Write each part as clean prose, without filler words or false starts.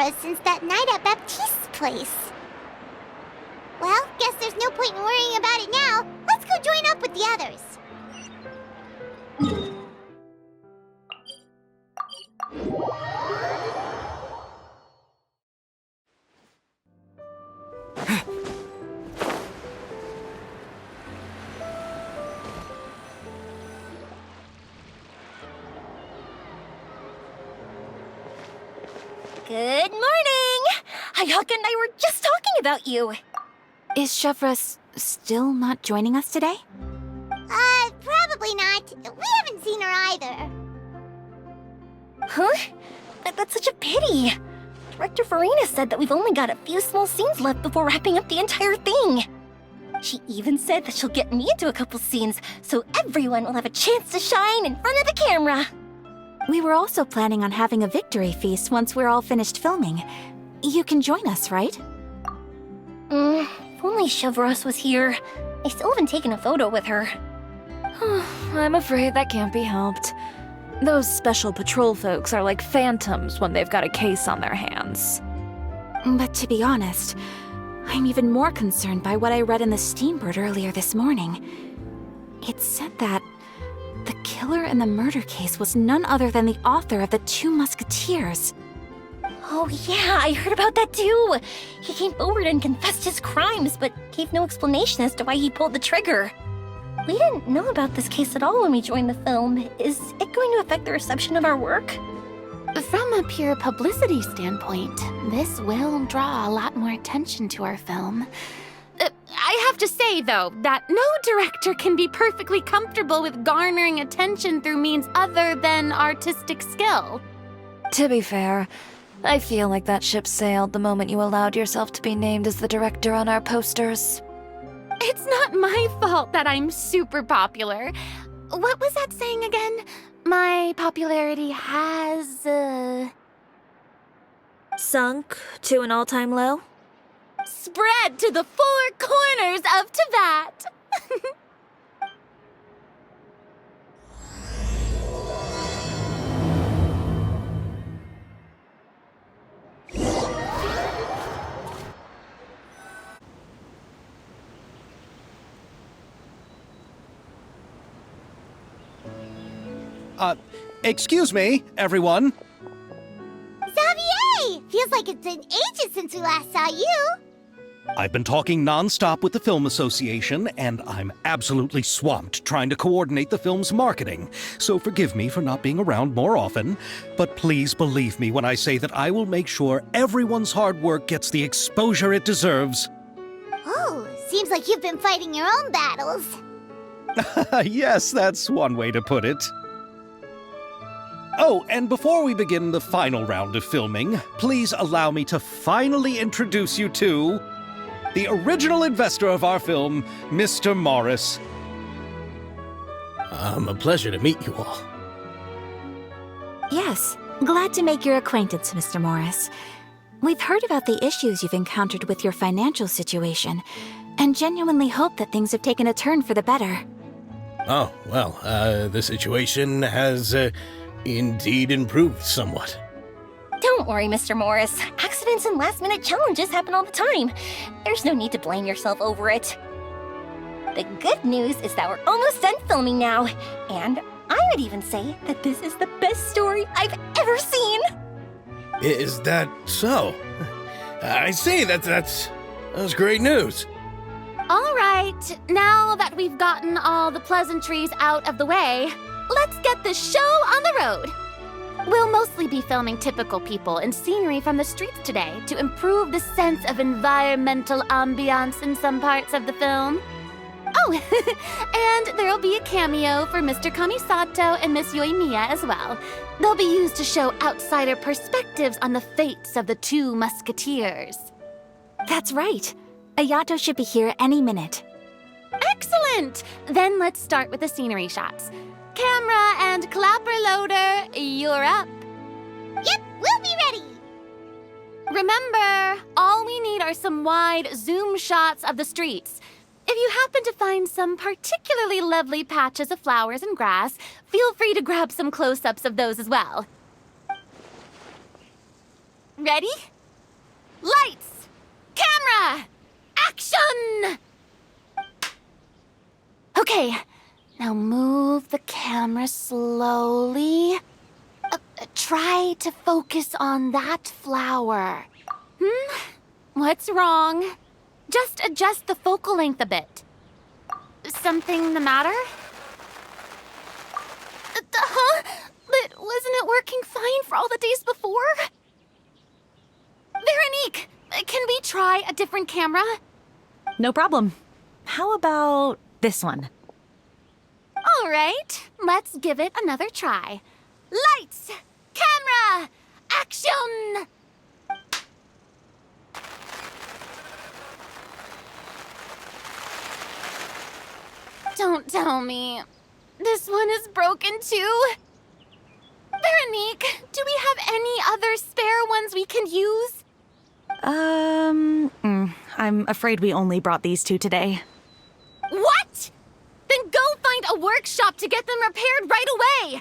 us since that night at Baptiste's place. Well, guess there's no point in worrying about it now. Let's go join up with the others. Good morning! Ayato and I were just talking about you. Is Chevra still not joining us today? Probably not. We haven't seen her either. Huh? That's such a pity. Director Farina said that we've only got a few small scenes left before wrapping up the entire thing. She even said that she'll get me into a couple scenes, so everyone will have a chance to shine in front of the camera. We were also planning on having a victory feast once we're all finished filming. You can join us, right? If only Chevra was here. I still haven't taken a photo with her. I'm afraid that can't be helped. Those special patrol folks are like phantoms when they've got a case on their hands. But to be honest, I'm even more concerned by what I read in the Steambird earlier this morning. It said that the killer in the murder case was none other than the author of the 2 Musketeers. Oh yeah, I heard about that too. He came forward and confessed his crimes, but gave no explanation as to why he pulled the trigger. We didn't know about this case at all when we joined the film. Is it going to affect the reception of our work? From a pure publicity standpoint, this will draw a lot more attention to our film. I have to say, though, that no director can be perfectly comfortable with garnering attention through means other than artistic skill. To be fair, I feel like that ship sailed the moment you allowed yourself to be named as the director on our posters. It's not my fault that I'm super popular. What was that saying again? My popularity has, Sunk to an all-time low? spread to the 4 corners of Teyvat. Excuse me, everyone. Xavier! Feels like it's been ages since we last saw you. I've been talking non-stop with the Film Association, and I'm absolutely swamped trying to coordinate the film's marketing. So forgive me for not being around more often, but please believe me when I say that I will make sure everyone's hard work gets the exposure it deserves. Oh, seems like you've been fighting your own battles. Yes, that's one way to put it. Oh, and before we begin the final round of filming, please allow me to finally introduce you to the original investor of our film, Mr. Morris. A pleasure to meet you all. Yes, glad to make your acquaintance, Mr. Morris. We've heard about the issues you've encountered with your financial situation, and genuinely hope that things have taken a turn for the better. Oh, well, the situation has indeed improved somewhat. Don't worry, Mr. Morris. Accidents and last-minute challenges happen all the time. There's no need to blame yourself over it. The good news is that we're almost done filming now, and I would even say that this is the best story I've ever seen. Is that so? I see, that's great news. All right, now that we've gotten all the pleasantries out of the way, let's get this show on the road. We'll mostly be filming typical people and scenery from the streets today to improve the sense of environmental ambiance in some parts of the film. Oh, and there'll be a cameo for Mr. Kamisato and Miss Yoimiya as well. They'll be used to show outsider perspectives on the fates of the 2 Musketeers. That's right. Ayato should be here any minute. Excellent! Then let's start with the scenery shots. Camera and clapper loader, you're up. Yep, we'll be ready. Remember, all we need are some wide zoom shots of the streets. If you happen to find some particularly lovely patches of flowers and grass, feel free to grab some close-ups of those as well. Ready? Okay, now move the camera slowly. Try to focus on that flower. What's wrong? Just adjust the focal length a bit. Something the matter? Huh? But wasn't it working fine for all the days before? Veronique, can we try a different camera? No problem. How about this one? All right, let's give it another try. Lights! Camera! Action! Don't tell me. This one is broken too? Veronique, do we have any other spare ones we can use? I'm afraid we only brought these two today. What? Then go find a workshop to get them repaired right away.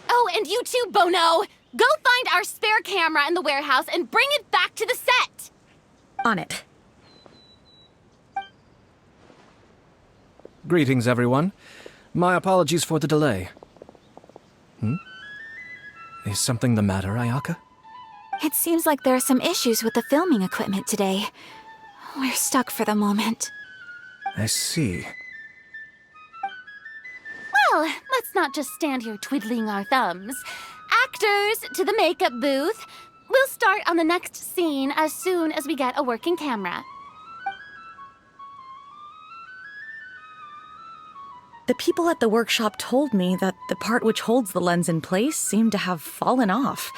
Oh, and you too, Bono. Go find our spare camera in the warehouse and bring it back to the set. On it. Greetings, everyone. My apologies for the delay. Is something the matter, Ayaka? It seems like there are some issues with the filming equipment today. We're stuck for the moment. I see. Well, let's not just stand here twiddling our thumbs. Actors, to the makeup booth. We'll start on the next scene as soon as we get a working camera. The people at the workshop told me that the part which holds the lens in place seemed to have fallen off.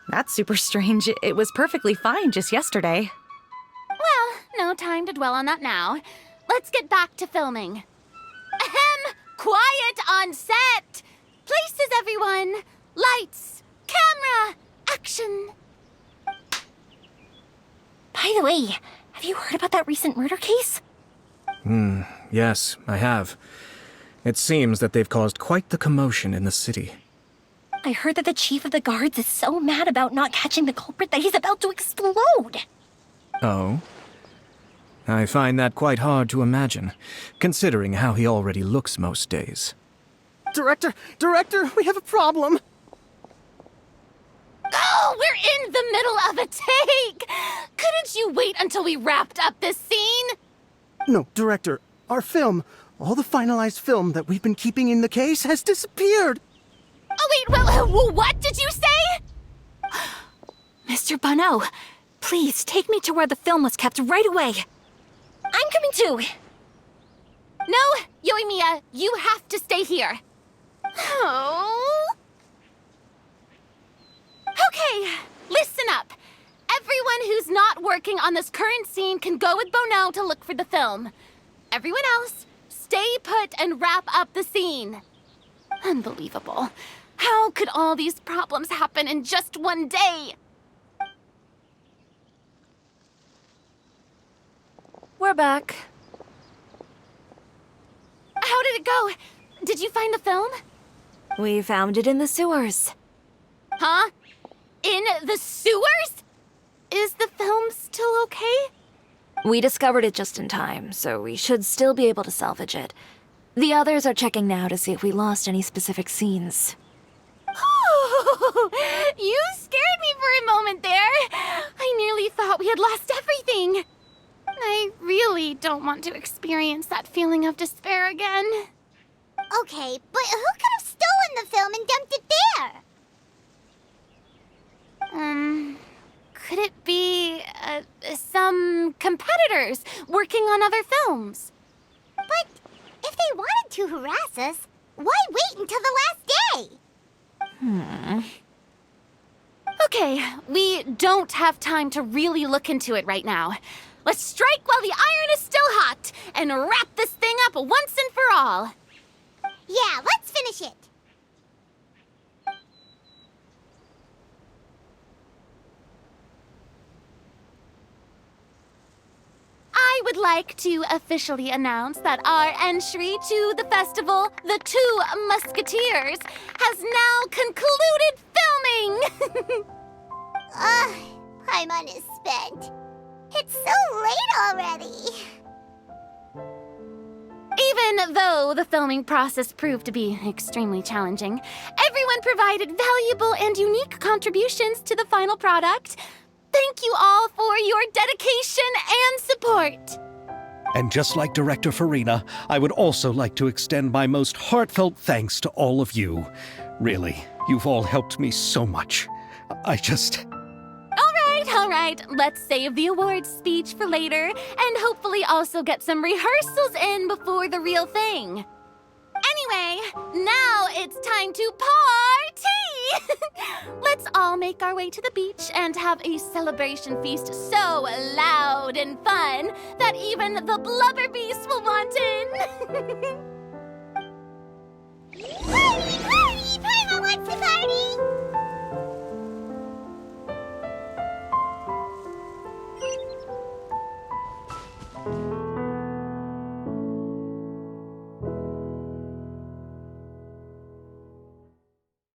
That's super strange. It was perfectly fine just yesterday. Well, no time to dwell on that now. Let's get back to filming. Ahem! Quiet on set! Places, everyone! Lights! Camera! Action! By the way, have you heard about that recent murder case? Yes, I have. It seems that they've caused quite the commotion in the city. I heard that the chief of the guards is so mad about not catching the culprit that he's about to explode. Oh? I find that quite hard to imagine, considering how he already looks most days. Director, we have a problem. Oh, we're in the middle of a take! Couldn't you wait until we wrapped up this scene? No, Director, our film, all the finalized film that we've been keeping in the case has disappeared. Oh, wait, well, what did you say? Mr. Bono, please take me to where the film was kept right away. I'm coming too. No, Yoimiya, you have to stay here. Oh. Okay, listen up. Everyone who's not working on this current scene can go with Bono to look for the film. Everyone else, stay put and wrap up the scene. Unbelievable. How could all these problems happen in just one day? We're back. How did it go? Did you find the film? We found it in the sewers. Huh? In the sewers? Is the film still okay? We discovered it just in time, so we should still be able to salvage it. The others are checking now to see if we lost any specific scenes. You scared me for a moment there. I nearly thought we had lost everything. I really don't want to experience that feeling of despair again. Okay, but who could have stolen the film and dumped it there? Could it be, some competitors working on other films? But if they wanted to harass us, why wait until the last day? Okay, we don't have time to really look into it right now. Let's strike while the iron is still hot and wrap this thing up once and for all. Yeah, let's finish it. I would like to officially announce that our entry to the festival, The Two Musketeers, has now concluded filming! Paimon is spent. It's so late already. Even though the filming process proved to be extremely challenging, everyone provided valuable and unique contributions to the final product. Thank you all for your dedication and support. And just like Director Farina, I would also like to extend my most heartfelt thanks to all of you. Really, you've all helped me so much. All right, let's save the awards speech for later, and hopefully also get some rehearsals in before the real thing. Anyway, now it's time to party! Let's all make our way to the beach and have a celebration feast so loud and fun that even the blubber beast will want in.